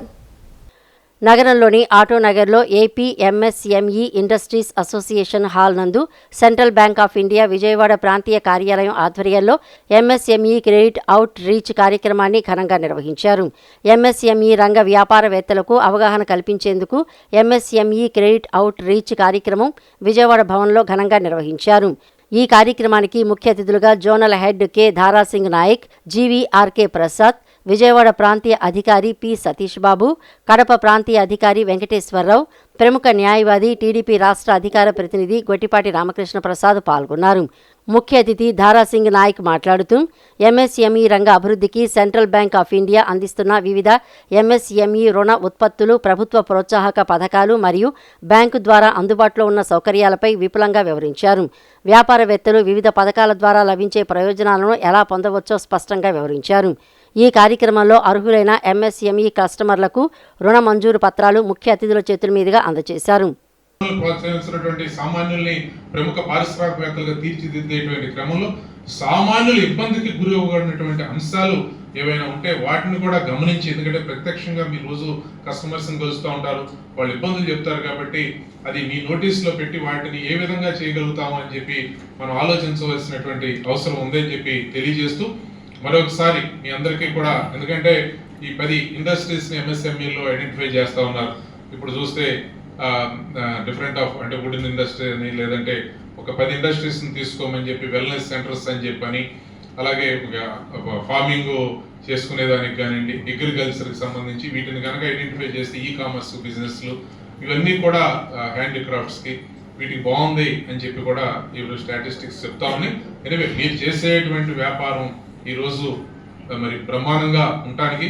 S2: నగరంలోని ఆటోనగర్లో AP MSME industries association hall నందు Central Bank of India Vijayawada ప్రాంతీయ కార్యాలయం ఆధ్వర్యంలో ఎంఎస్ఎంఈ క్రెడిట్ అవుట్ రీచ్ కార్యక్రమాన్ని ఘనంగా నిర్వహించారు. ఎంఎస్ఎంఈ రంగ వ్యాపారవేత్తలకు అవగాహన కల్పించేందుకు ఎంఎస్ఎంఈ క్రెడిట్ అవుట్ రీచ్ కార్యక్రమం విజయవాడ భవన్లో ఘనంగా నిర్వహించారు. ఈ కార్యక్రమానికి ముఖ్య అతిథులుగా zonal head K Dhara Singh Nayak, GVRK Prasad, Vijayawada ప్రాంతీయ అధికారి పి సతీష్ బాబు, కడప ప్రాంతీయ అధికారి వెంకటేశ్వరరావు, ప్రముఖ న్యాయవాది టీడీపీ రాష్ట్ర అధికార ప్రతినిధి గొట్టిపాటి రామకృష్ణ ప్రసాద్ పాల్గొన్నారు. ముఖ్య అతిథి ధారాసింగ్ నాయక్ మాట్లాడుతూ ఎంఎస్ఎంఈ రంగ అభివృద్ధికి సెంట్రల్ బ్యాంక్ ఆఫ్ ఇండియా అందిస్తున్న వివిధ ఎంఎస్ఎంఈ రుణ ఉత్పత్తులు, ప్రభుత్వ ప్రోత్సాహక పథకాలు మరియు బ్యాంకు ద్వారా అందుబాటులో ఉన్న సౌకర్యాలపై విపులంగా వివరించారు. వ్యాపారవేత్తలు వివిధ పథకాల ద్వారా లభించే ప్రయోజనాలను ఎలా పొందవచ్చో స్పష్టంగా వివరించారు. ఈ కార్యక్రమంలో అర్హులైన ఎంఎస్ఎంఈ కస్టమర్లకు రుణ మంజూరు పత్రాలు ముఖ్య అతిథుల చేతుల మీదుగా అందజేశారు.
S12: ప్రోత్సహించినటువంటి సామాన్యుల్ని ప్రముఖ పారిశ్రామికవేత్తలుగా తీర్చిదిద్దేటువంటి క్రమంలో సామాన్యులు ఇబ్బందికి గురి అవ్వబడినటువంటి అంశాలు ఏవైనా ఉంటే వాటిని కూడా గమనించి, ఎందుకంటే ప్రత్యక్షంగా మీరు రోజు కస్టమర్స్ని కలుస్తూ ఉంటారు, వాళ్ళు ఇబ్బందులు చెప్తారు కాబట్టి అది మీ నోటీస్లో పెట్టి వాటిని ఏ విధంగా చేయగలుగుతాము అని చెప్పి మనం ఆలోచించవలసినటువంటి అవసరం ఉందని చెప్పి తెలియజేస్తూ మరొకసారి మీ అందరికీ కూడా, ఎందుకంటే ఈ 10 ఇండస్ట్రీస్ని ఎంఎస్ఎంఈలో ఐడెంటిఫై చేస్తూ ఉన్నారు. ఇప్పుడు చూస్తే డిఫరెంట్ ఆఫ్ అంటే వుడెన్ ఇండస్ట్రీ అని, లేదంటే ఒక 10 ఇండస్ట్రీస్ని తీసుకోమని చెప్పి వెల్నెస్ సెంటర్స్ అని చెప్పని, అలాగే ఫార్మింగ్ చేసుకునేదానికి కానివ్వండి, అగ్రికల్చర్కి సంబంధించి వీటిని కనుక ఐడెంటిఫై చేస్తే ఈ కామర్స్ బిజినెస్లు ఇవన్నీ కూడా హ్యాండిక్రాఫ్ట్స్కి వీటికి బాగుంది అని చెప్పి కూడా ఇప్పుడు స్టాటిస్టిక్స్ చెప్తా ఉన్నాయి. ఎనివే మీరు చేసేటువంటి వ్యాపారం ఈరోజు మరి బ్రహ్మాండంగా ఉండటానికి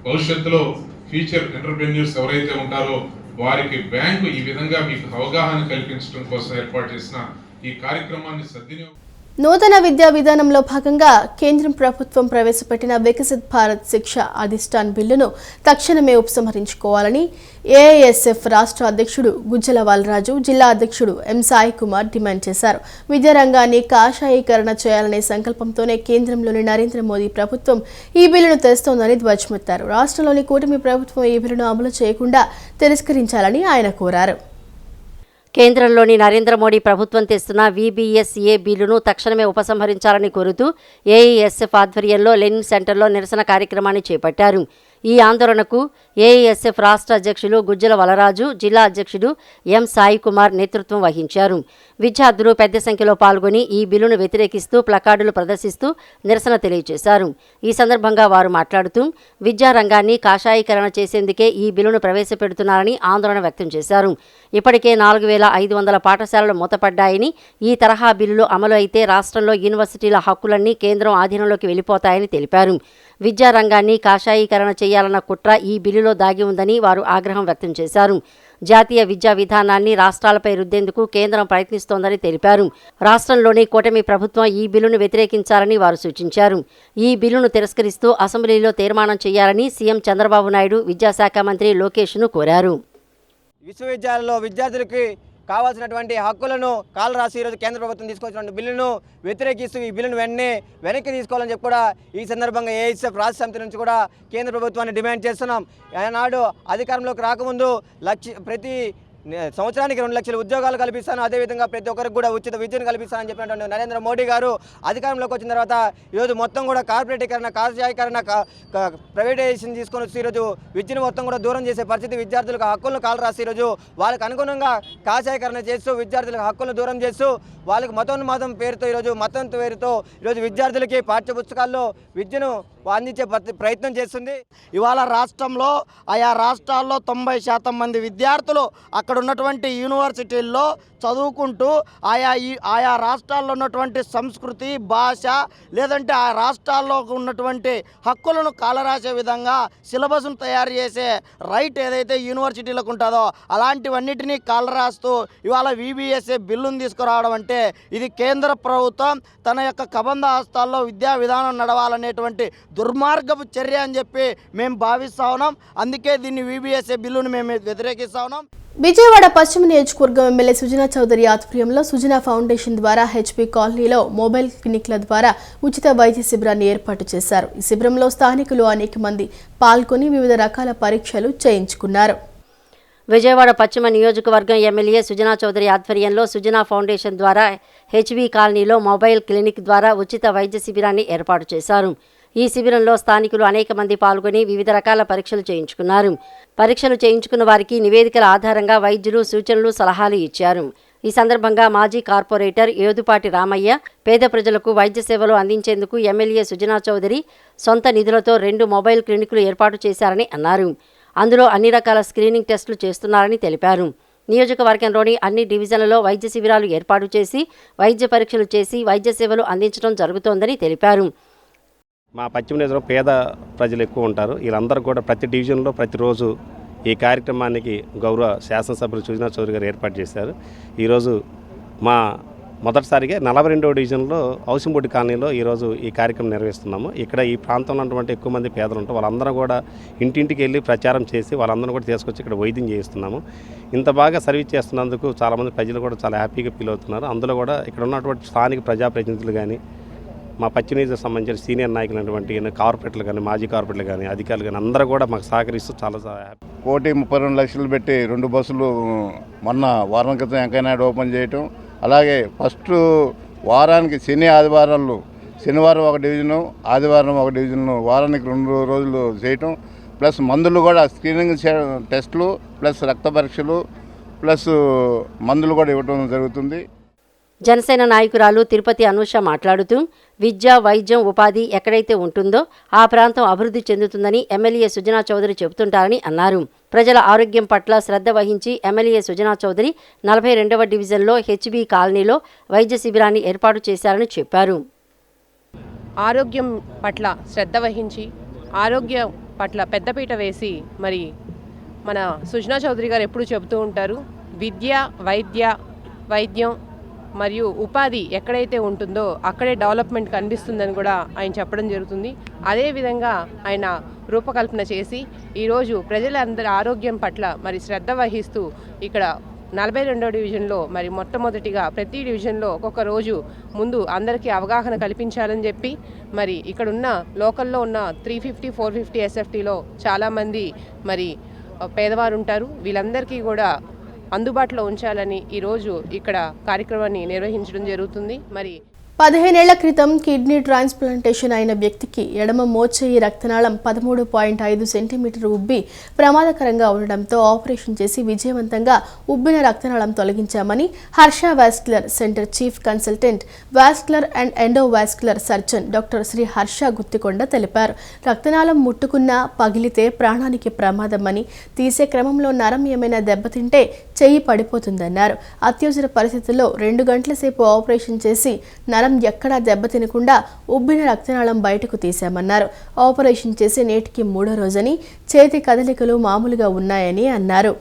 S12: భవిష్యత్తులో ఫ్యూచర్ ఎంటర్ప్రెన్యూర్స్ ఎవరైతే ఉంటారో వారికి బ్యాంకు ఈ విధంగా మీకు అవగాహన కల్పించడం కోసం ఏర్పాటు చేసిన ఈ కార్యక్రమాన్ని సద్వినియోగం.
S1: నూతన విద్యా విధానంలో భాగంగా కేంద్రం ప్రభుత్వం ప్రవేశపెట్టిన వికసిత్ భారత్ శిక్ష అధిష్టాన్ బిల్లును తక్షణమే ఉపసంహరించుకోవాలని ఏఐఎస్ఎఫ్ రాష్ట్ర అధ్యక్షుడు గుజ్జల వలరాజు, జిల్లా అధ్యక్షుడు ఎం సాయి కుమార్ డిమాండ్ చేశారు. విద్యారంగాన్ని కాషాయీకరణ చేయాలనే సంకల్పంతోనే కేంద్రంలోని నరేంద్ర మోదీ ప్రభుత్వం ఈ బిల్లును తెస్తోందని ధ్వజమెత్తారు. రాష్ట్రంలోని కూటమి ప్రభుత్వం ఈ బిల్లును అమలు చేయకుండా తిరస్కరించాలని ఆయన కోరారు.
S2: కేంద్రంలోని నరేంద్ర మోడీ ప్రభుత్వం తెస్తున్న వీబీఎస్ఏ బిల్లును తక్షణమే ఉపసంహరించాలని కోరుతూ ఏఐఎస్ఎఫ్ ఆధ్వర్యంలో లెనిన్ సెంటర్లో నిరసన కార్యక్రమాన్ని చేపట్టారు. ఈ ఆందోళనకు ఏఐఎస్ఎఫ్ రాష్ట్ర అధ్యక్షులు గుజ్జల వలరాజు, జిల్లా అధ్యక్షుడు ఎం సాయి కుమార్ నేతృత్వం వహించారు. విద్యార్థులు పెద్ద సంఖ్యలో పాల్గొని ఈ బిల్లును వ్యతిరేకిస్తూ ప్లకార్డులు ప్రదర్శిస్తూ నిరసన తెలియజేశారు. ఈ సందర్భంగా వారు మాట్లాడుతూ విద్యారంగాన్ని కాషాయీకరణ చేసేందుకే ఈ బిల్లును ప్రవేశపెడుతున్నారని ఆందోళన వ్యక్తం చేశారు. ఇప్పటికే 4500 పాఠశాలలు మూతపడ్డాయని, ఈ తరహా బిల్లులు అమలు అయితే రాష్ట్రంలో యూనివర్సిటీల హక్కులన్నీ కేంద్రం ఆధీనంలోకి వెళ్లిపోతాయని తెలిపారు. విద్యారంగాన్ని కాషాయీకరణ చేయాలన్న కుట్ర ఈ బిల్లులో దాగి ఉందని వారు ఆగ్రహం వ్యక్తం చేశారు. జాతీయ విద్యా విధానాన్ని రాష్ట్రాలపై రుద్దేందుకు కేంద్రం ప్రయత్నిస్తోందని తెలిపారు. రాష్ట్రంలోని కూటమి ప్రభుత్వం ఈ బిల్లును వ్యతిరేకించాలని వారు సూచించారు. ఈ బిల్లును తిరస్కరిస్తూ అసెంబ్లీలో తీర్మానం చేయాలని సీఎం చంద్రబాబు నాయుడు విద్యాశాఖ మంత్రి లోకేష్ను కోరారు.
S13: విశ్వవిద్యాలయంలో విద్యార్థులకి కావాల్సినటువంటి హక్కులను కాలు రాసి ఈరోజు కేంద్ర ప్రభుత్వం తీసుకొచ్చినటువంటి బిల్లును వ్యతిరేకిస్తూ ఈ బిల్లును వెనక్కి తీసుకోవాలని చెప్పి కూడా ఈ సందర్భంగా ఏఐఎస్ఎఫ్ రాష్ట్ర సమితి నుంచి కూడా కేంద్ర ప్రభుత్వాన్ని డిమాండ్ చేస్తున్నాం. ఆనాడు అధికారంలోకి రాకముందు ప్రతి సంవత్సరానికి 2 లక్షల ఉద్యోగాలు కల్పిస్తాను, అదేవిధంగా ప్రతి ఒక్కరికి కూడా ఉచిత విద్యను కల్పిస్తానని చెప్పినటువంటి నరేంద్ర మోడీ గారు అధికారంలోకి వచ్చిన తర్వాత ఈరోజు మొత్తం కూడా కార్పొరేటీకరణ, కాషాయీకరణ, ప్రైవేటైజేషన్ తీసుకొని వచ్చి ఈరోజు విద్యను మొత్తం కూడా దూరం చేసే పరిస్థితి, విద్యార్థులకు హక్కులను కాలు రాసి ఈరోజు వాళ్ళకు అనుగుణంగా కాషాయీకరణ చేస్తూ విద్యార్థులకు హక్కులను దూరం చేస్తూ వాళ్ళకి మతోన్మాదం పేరుతో మతం పేరుతో ఈరోజు విద్యార్థులకి పాఠ్యపుస్తకాల్లో విద్యను అందించే ప్రయత్నం చేస్తుంది.
S14: ఇవాళ రాష్ట్రంలో ఆయా రాష్ట్రాల్లో 90% మంది విద్యార్థులు అక్కడ ఉన్నటువంటి యూనివర్సిటీల్లో చదువుకుంటూ ఆయా రాష్ట్రాల్లో ఉన్నటువంటి సంస్కృతి, భాష, లేదంటే ఆ రాష్ట్రాల్లో ఉన్నటువంటి హక్కులను కాలరాసే విధంగా సిలబస్ను తయారు చేసే రైట్ ఏదైతే యూనివర్సిటీలకు ఉంటుందో అలాంటివన్నిటినీ కాలరాస్తూ ఇవాళ వీబీఎస్ఏ బిల్లును తీసుకురావడం అంటే ఇది కేంద్ర ప్రభుత్వం తన యొక్క కబంధ హస్తాల్లో విద్యా విధానం నడవాలనేటువంటి దుర్మార్గపు చర్య అని చెప్పి మేము భావిస్తూ ఉన్నాం. అందుకే దీన్ని VBSA బిల్లును మేము వ్యతిరేకిస్తూ ఉన్నాం.
S1: విజయవాడ పశ్చిమ నియోజకవర్గం ఎమ్మెల్యే సుజనా చౌదరి ఆధ్వర్యంలో సుజనా ఫౌండేషన్ ద్వారా HP కాలనీలో మొబైల్ క్లినిక్ల ద్వారా ఉచిత వైద్య శిబిరాన్ని ఏర్పాటు చేశారు. ఈ శిబిరంలో స్థానికులు అనేక మంది పాల్గొని వివిధ రకాల పరీక్షలు చేయించుకున్నారు.
S2: విజయవాడ పశ్చిమ నియోజకవర్గం ఎమ్మెల్యే సుజనా చౌదరి ఆధ్వర్యంలో సుజనా ఫౌండేషన్ ద్వారా HB కాలనీలో మొబైల్ క్లినిక్ ద్వారా ఉచిత వైద్య శిబిరాన్ని ఏర్పాటు చేశారు. ఈ శిబిరంలో స్థానికులు అనేక మంది పాల్గొని వివిధ రకాల పరీక్షలు చేయించుకున్నారు. పరీక్షలు చేయించుకున్న వారికి నివేదికల ఆధారంగా వైద్యులు సూచనలు సలహాలు ఇచ్చారు. ఈ సందర్భంగా మాజీ కార్పొరేటర్ ఏదుపాటి రామయ్య పేద ప్రజలకు వైద్య సేవలు అందించేందుకు ఎమ్మెల్యే సుజనా చౌదరి సొంత నిధులతో 2 మొబైల్ క్లినిక్లు ఏర్పాటు చేశారని అన్నారు. అందులో అన్ని రకాల స్క్రీనింగ్ టెస్టులు చేస్తున్నారని తెలిపారు. నియోజకవర్గంలోని అన్ని డివిజన్లలో వైద్య శిబిరాలు ఏర్పాటు చేసి వైద్య పరీక్షలు చేసి వైద్య సేవలు అందించడం జరుగుతోందని తెలిపారు.
S15: మా పశ్చిమ నియోజకవర్గంలో పేద ప్రజలు ఎక్కువ ఉంటారు. వీళ్ళందరూ కూడా ప్రతి డివిజన్లో ప్రతిరోజు ఈ కార్యక్రమానికి గౌరవ శాసనసభ్యులు సుజనా చౌదరి గారు ఏర్పాటు చేశారు. ఈరోజు మా మొదటిసారిగా 42వ డివిజన్లో హౌసింగ్ కాలనీలో ఈరోజు ఈ కార్యక్రమం నిర్వహిస్తున్నాము. ఇక్కడ ఈ ప్రాంతంలో ఉన్నటువంటి ఎక్కువ మంది పేదలు ఉంటారు. వాళ్ళందరూ కూడా ఇంటింటికి వెళ్ళి ప్రచారం చేసి వాళ్ళందరూ కూడా తీసుకొచ్చి ఇక్కడ వైద్యం చేయిస్తున్నాము. ఇంత బాగా సర్వీస్ చేస్తున్నందుకు చాలామంది ప్రజలు కూడా చాలా హ్యాపీగా ఫీల్ అవుతున్నారు. అందులో కూడా ఇక్కడ ఉన్నటువంటి స్థానిక ప్రజాప్రతినిధులు కానీ మా పశ్చిమ నియోజకవర్గానికి సంబంధించిన సీనియర్ నాయకులైనటువంటి కార్పొరేటర్లు కానీ మాజీ కార్పొరేటర్లు కానీ అధికారులు కానీ అందరూ కూడా మాకు సహకరిస్తూ చాలా హ్యాపీ.
S10: 1,32,00,000 పెట్టి 2 బస్సులు మొన్న వారం క్రితం వెంకయ్యనాయుడు ఓపెన్ చేయటం, అలాగే ఫస్ట్ వారానికి శని ఆదివారాలు శనివారం ఒక డివిజను ఆదివారం ఒక డివిజను వారానికి 2 రోజులు చేయటం, ప్లస్ మందులు కూడా స్క్రీనింగ్ టెస్టులు ప్లస్ రక్త పరీక్షలు ప్లస్ మందులు కూడా ఇవ్వటం జరుగుతుంది.
S2: జనసేన నాయకురాలు తిరుపతి అనూష మాట్లాడుతూ విద్య, వైద్యం, ఉపాధి ఎక్కడైతే ఉంటుందో ఆ ప్రాంతం అభివృద్ధి చెందుతుందని ఎమ్మెల్యే సుజనా చౌదరి చెబుతుంటారని అన్నారు. ప్రజల ఆరోగ్యం పట్ల శ్రద్ధ వహించి ఎమ్మెల్యే సుజనా చౌదరి 42వ డివిజన్లో HB కాలనీలో వైద్య శిబిరాన్ని ఏర్పాటు చేశారని చెప్పారు.
S16: ఆరోగ్యం పట్ల శ్రద్ధ వహించి ఆరోగ్యం పట్ల పెద్దపీట వేసి మరి మన సుజనా చౌదరి గారు ఎప్పుడు చెబుతూ ఉంటారు, విద్య, వైద్యం మరియు ఉపాధి ఎక్కడైతే ఉంటుందో అక్కడే డెవలప్మెంట్ కనిపిస్తుందని కూడా ఆయన చెప్పడం జరుగుతుంది. అదేవిధంగా ఆయన రూపకల్పన చేసి ఈరోజు ప్రజలందరి ఆరోగ్యం పట్ల మరి శ్రద్ధ వహిస్తూ ఇక్కడ 42వ డివిజన్లో మరి మొట్టమొదటిగా ప్రతి డివిజన్లో ఒక్కొక్క రోజు ముందు అందరికీ అవగాహన కల్పించాలని చెప్పి మరి ఇక్కడున్న లోకల్లో ఉన్న 350, 450 SFTలో చాలామంది మరి పేదవారు ఉంటారు. వీళ్ళందరికీ కూడా అందుబాటులో ఉంచాలని ఈరోజు ఇక్కడ కార్యక్రమాన్ని నిర్వహించడం జరుగుతుంది. మరి
S1: 15 ఏళ్ల క్రితం కిడ్నీ ట్రాన్స్ప్లాంటేషన్ అయిన వ్యక్తికి ఎడమ మోచేయి రక్తనాళం 13.5 సెంటీమీటర్ ఉబ్బి ప్రమాదకరంగా ఉండడంతో ఆపరేషన్ చేసి విజయవంతంగా ఉబ్బిన రక్తనాళం తొలగించామని Harsha vascular centre chief consultant vascular and endovascular surgeon doctor Shri Harsha Guttikonda తెలిపారు. రక్తనాళం ముట్టుకున్నా పగిలితే ప్రాణానికి ప్రమాదమని, తీసే క్రమంలో నరం ఏమైనా దెబ్బతింటే చెయ్యి పడిపోతుందన్నారు. అత్యవసర పరిస్థితుల్లో 2 గంటల సేపు ఆపరేషన్ చేసి నరం ఎక్కడా దెబ్బతినకుండా ఉబ్బిన రక్తనాళం బయటకు తీశామన్నారు. ఆపరేషన్ చేసి నేటికి 3వ రోజని, చేతి కదలికలు మామూలుగా ఉన్నాయని అన్నారు.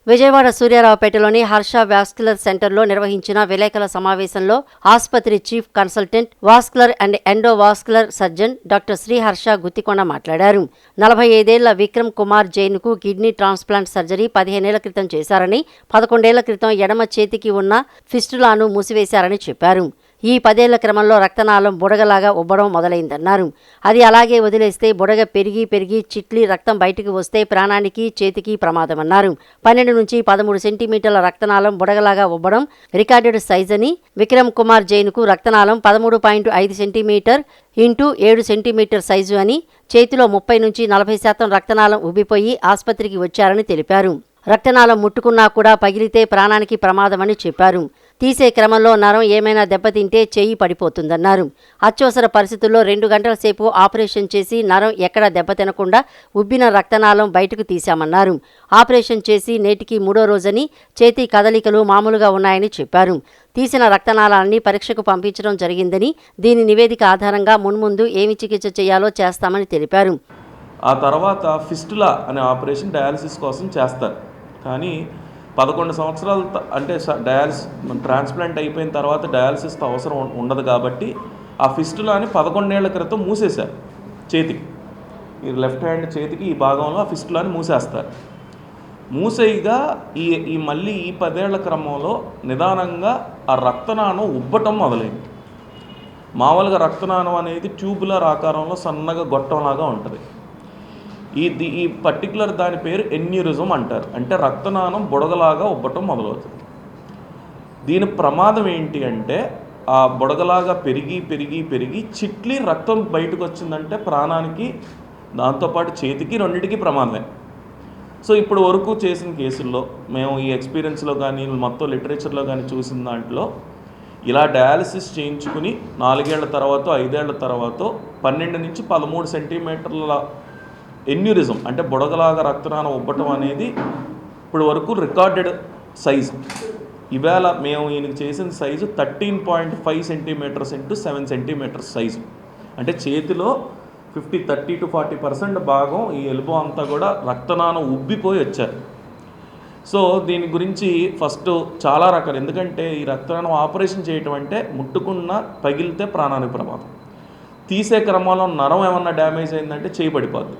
S2: విజయవాడ సూర్యారావుపేటలోని హర్ష వాస్కులర్ సెంటర్లో నిర్వహించిన విలేకరుల సమావేశంలో ఆసుపత్రి chief consultant vascular and endovascular surgeon doctor Shri Harsha Guttikonda మాట్లాడారు. 45 ఏళ్ల విక్రమ్ కుమార్ జైన్కు కిడ్నీ ట్రాన్స్ప్లాంట్ సర్జరీ 15 ఏళ్ల క్రితం చేశారని, 11 ఏళ్ల క్రితం ఎడమ చేతికి ఉన్న ఫిస్టులాను మూసివేశారని చెప్పారు. ఈ 10 ఏళ్ల క్రమంలో రక్తనాళం బుడగలాగా ఉబ్బడం మొదలైందన్నారు. అది అలాగే వదిలేస్తే బుడగ పెరిగి చిట్లి రక్తం బయటికి వస్తే ప్రాణానికి, చేతికి ప్రమాదమన్నారు. 12 నుంచి 13 సెంటీమీటర్ల రక్తనాళం బుడగలాగా ఉబ్బడం రికార్డెడ్ సైజ్ అని, విక్రమ్ కుమార్ జైన్కు రక్తనాళం 13.5 సెంటీమీటర్ ఇంటూ 7 సెంటీమీటర్ సైజు అని, చేతిలో 30 నుంచి 40% రక్తనాళం ఉబ్బిపోయి ఆసుపత్రికి వచ్చారని తెలిపారు. రక్తనాళం ముట్టుకున్నా కూడా పగిలితే ప్రాణానికి ప్రమాదమని చెప్పారు. తీసే క్రమంలో నరం ఏమైనా దెబ్బతింటే చెయ్యి పడిపోతుందన్నారు. అత్యవసర పరిస్థితుల్లో 2 గంటల సేపు ఆపరేషన్ చేసి నరం ఎక్కడ దెబ్బతినకుండా ఉబ్బిన రక్తనాళం బయటకు తీశామన్నారు. ఆపరేషన్ చేసి నేటికి 3వ రోజని, చేతి కదలికలు మామూలుగా ఉన్నాయని చెప్పారు. తీసిన రక్తనాళాన్ని పరీక్షకు పంపించడం జరిగిందని, దీని నివేదిక ఆధారంగా మున్ముందు ఏమి చికిత్స చేయాలో చేస్తామని తెలిపారు.
S17: ఆ తర్వాత ఫిస్టులా అనే ఆపరేషన్ డయాలసిస్ కోసం చేస్తారు. కానీ 11 సంవత్సరాలు అంటే ట్రాన్స్ప్లాంట్ అయిపోయిన తర్వాత డయాలసిస్ అవసరం ఉండదు కాబట్టి ఆ ఫిస్టులాని 11 ఏళ్ల క్రితం మూసేశారు. చేతికి, ఈ లెఫ్ట్ హ్యాండ్ చేతికి ఈ భాగంలో ఆ ఫిస్టులాని మూసేస్తారు. మూసేయిగా ఈ మళ్ళీ ఈ 10 ఏళ్ల క్రమంలో నిదానంగా ఆ రక్తనాళం ఉబ్బటం మొదలైంది. మామూలుగా రక్తనాళం అనేది ట్యూబులర్ ఆకారంలో సన్నగా గొట్టంలాగా ఉంటుంది. ఈ పర్టికులర్ దాని పేరు ఎన్యూరిజం అంటారు. అంటే రక్తనాళం బుడగలాగా ఉబ్బటం మొదలవుతుంది. దీని ప్రమాదం ఏంటి అంటే ఆ బుడగలాగా పెరిగి పెరిగి పెరిగి చిట్లి రక్తం బయటకు వచ్చిందంటే ప్రాణానికి దాంతోపాటు చేతికి రెండింటికి ప్రమాదమే. సో ఇప్పుడు వరకు చేసిన కేసుల్లో మేము ఈ ఎక్స్పీరియన్స్లో కానీ మొత్తం లిటరేచర్లో కానీ చూసిన దాంట్లో ఇలా డయాలసిస్ చేయించుకుని 4 ఏళ్ల తర్వాత 5 ఏళ్ల తర్వాత 12 నుంచి 13 సెంటీమీటర్ల ఎన్యూరిజం అంటే బుడగలాగా రక్తనాళం ఉబ్బటం అనేది ఇప్పుడు వరకు రికార్డెడ్ సైజు. ఈవేళ మేము ఈయనకి చేసిన size 13.5 centimetres into 7 centimetres size. అంటే చేతిలో 30 to 40% భాగం ఈ ఎలుబో అంతా కూడా రక్తనాళం ఉబ్బిపోయి వచ్చారు. సో దీని గురించి ఫస్ట్ చాలా రకాలు, ఎందుకంటే ఈ రక్తనాళం ఆపరేషన్ చేయటం అంటే ముట్టుకున్న పగిలితే ప్రాణానికి ప్రమాదం. తీసే క్రమంలో నరం ఏమన్నా డ్యామేజ్ అయిందంటే చేయి పడిపోద్ది.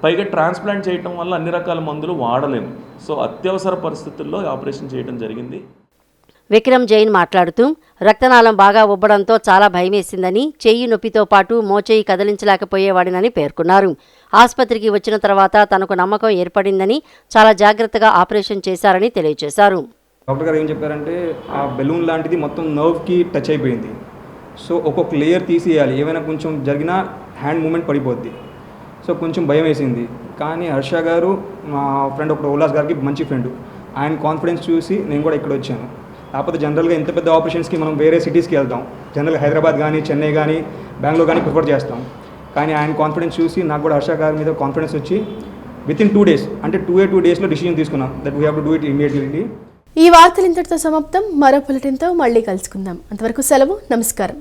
S17: పైగా ట్రాన్స్ప్లాంట్ చేయటం వల్ల అన్ని రకాల మందులు వాడలేము. సో అత్యవసర పరిస్థితుల్లో ఆపరేషన్ చేయడం జరిగింది.
S2: విక్రమ్ జైన్ మాట్లాడుతూ రక్తనాళం బాగా ఉబ్బడంతో చాలా భయమేసిందని, చెయ్యి నొప్పితో పాటు మోచేయి కదిలించలేకపోయేవాడినని పేర్కొన్నారు. ఆసుపత్రికి వచ్చిన తర్వాత తనకు నమ్మకం ఏర్పడిందని, చాలా జాగ్రత్తగా ఆపరేషన్ చేశారని తెలియజేశారు.
S18: డాక్టర్ గారు ఏం చెప్పారంటే ఆ బెలూన్ లాంటిది మొత్తం నర్వ్కి టచ్ అయిపోయింది. సో ఒక్కొక్క లేయర్ తీసేయాలి, ఏమైనా కొంచెం జరిగినా హ్యాండ్ మూమెంట్ పడిపోద్ది. సో కొంచెం భయం వేసింది. కానీ హర్ష గారు మా ఫ్రెండ్ ఒకటి ఉల్లాస్ గారికి మంచి ఫ్రెండ్, ఆయన కాన్ఫిడెన్స్ చూసి నేను కూడా ఇక్కడ వచ్చాను. కాకపోతే జనరల్గా ఇంత పెద్ద ఆపరేషన్స్కి మనం వేరే సిటీస్కి వెళ్తాం, జనరల్గా హైదరాబాద్ కానీ చెన్నై కానీ బెంగళూరు కానీ ప్రిఫర్ చేస్తాం. కానీ ఆయన కాన్ఫిడెన్స్ చూసి నాకు కూడా హర్ష గారి మీద కాన్ఫిడెన్స్ వచ్చి వితిన్ 2 days అంటే 2 daysలో డిసిజన్ తీసుకున్నాం that we have to do it immediately.
S1: ఈ వార్తలు ఇంతటితో సమాప్తం. మరో బులెటిన్తో మళ్ళీ కలుసుకుందాం. అంతవరకు సెలవు. నమస్కారం.